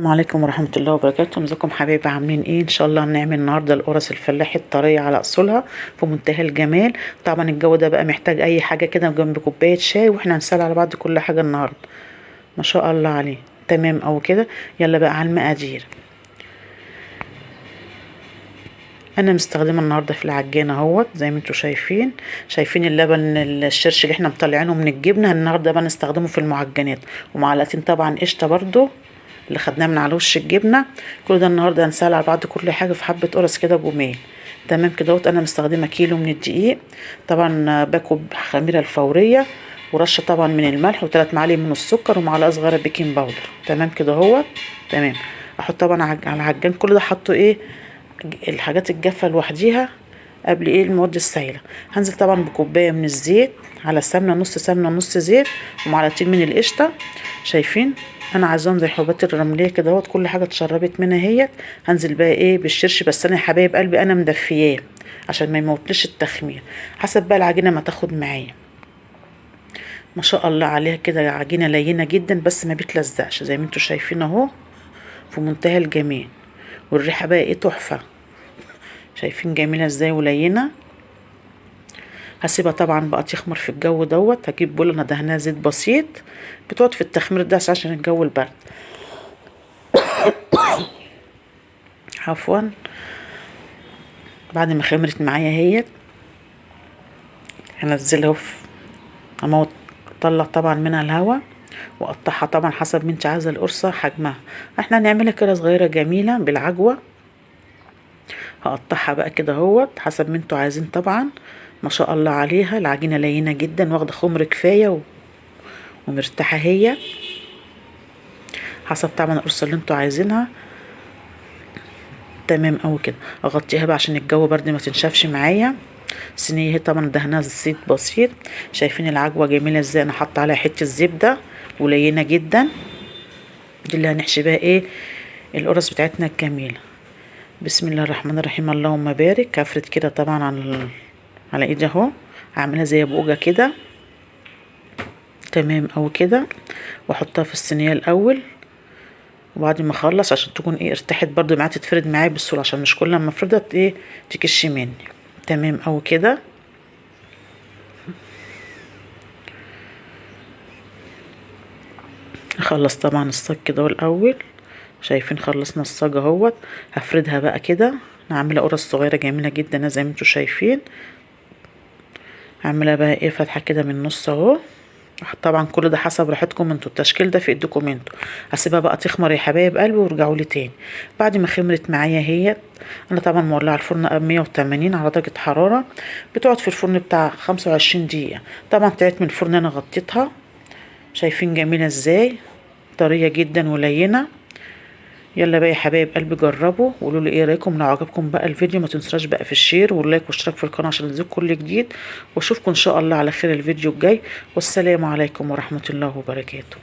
السلام عليكم ورحمة الله وبركاته. ازيكم حبايبي؟ عاملين ايه؟ ان شاء الله هنعمل النهارده القرص الفلاحي الطرية على اصولها في منتهى الجمال. طبعا الجو ده بقى محتاج اي حاجة كده جنب كوباية شاي، واحنا هنسال على بعض كل حاجة النهارده. ما شاء الله عليه. تمام او كده. يلا بقى على المقادير. انا مستخدمه النهارده في العجينه اهوت زي ما انتم شايفين اللبن الشرش اللي احنا مطلعينه من الجبنه. النهارده بقى نستخدمه في المعجنات، ومعلقتين طبعا قشطه برضو اللي خدناه من على وش الجبنه. كل ده النهارده هنسال على بعض كل حاجه في حبه قرص كده بومين. تمام كده اهوت. انا مستخدمه كيلو من الدقيق، طبعا باكو خميره الفوريه، ورشه طبعا من الملح، وثلاث معالق من السكر، ومعلقه صغيره بيكنج باودر. تمام كده اهوت. تمام. احط طبعا على العجان كل ده حطه ايه الحاجات الجافه لوحديها قبل المواد السائله. هنزل طبعا بكوبايه من الزيت على سمنه، نص سمنه نص زيت، ومعلقتين من القشطه. شايفين انا عايزاهم زي حبات الرمليه كده اهوت، كل حاجه اتشربت منها اهيت. هنزل بقى بالشرش، بس انا يا حبايب قلبي انا مدفياه عشان ما يموتنيش التخمير، حسب بقى العجينه ما تاخد معايا. ما شاء الله عليها كده، عجينه لينه جدا بس ما بتلزقش زي ما انتم شايفين اهو، في منتهى الجمال. والريحه بقى تحفه. شايفين جميله ازاي ولينه. هسيبها طبعا بقى تخمر في الجو دوت. هجيب بوله انا دهنها زيت بسيط، بتقعد في التخمير ده عشان الجو البرد. عفوا. بعد ما خمرت معايا اهيت، هنزلها اموت، اطلع طبعا منها الهواء، واقطعها طبعا حسب ما انت عايزه القرصه حجمها. احنا هنعملها كده صغيره جميله بالعجوه. هقطعها بقى كده اهوت حسب ما انتوا عايزين طبعا. ما شاء الله عليها، العجينه لينه جدا، واخده خمر كفايه ومرتاحه هي، حسب طبعا القرصه اللي انتوا عايزينها. تمام اوي كده. اغطيها بقى عشان الجو برد ما تنشفش معايا. الصينيه هي طبعا دهنها زيت بسيط. شايفين العجوه جميله ازاي؟ انا حاطه عليها حته زبده ولينه جدا. دي اللي هنحشي بقى القرص بتاعتنا الجميله. بسم الله الرحمن الرحيم. اللهم بارك. هفرد كده طبعا على ايدي اهو، هعملها زي بوجه كده. تمام او كده. واحطها في الصينيه الاول، وبعد ما اخلص عشان تكون ارتاحت برضو معايا، تتفرد معايا بسهوله، عشان مش كل ما افردت تكش مني. تمام او كده. اخلص طبعا الصاج كده الاول. شايفين خلصنا الصاج اهوت. هفردها بقى كده، نعملها قرص صغيره جميله جدا زي ما انتوا شايفين. هعملها بقى فتحه كده من النص اهو. طبعا كل ده حسب راحتكم انتوا، التشكيل ده في ايدكم انتوا. هسيبها بقى تخمر يا حبايب قلبي، وارجعوا لي تاني. بعد ما خمرت معايا هي، انا طبعا مولعه الفرن 180 على درجه حراره، بتقعد في الفرن بتاع 25 دقيقه. طبعا طلعت من الفرن انا غطيتها. شايفين جميله ازاي؟ طريه جدا ولينه. يلا بقى يا حبايب قلبي جربوا وقولوا لي ايه رايكم. لو عجبكم بقى الفيديو ما تنسوش بقى في الشير واللايك والاشتراك في القناه عشان تنزل كل جديد. واشوفكم ان شاء الله على خير الفيديو الجاي. والسلام عليكم ورحمه الله وبركاته.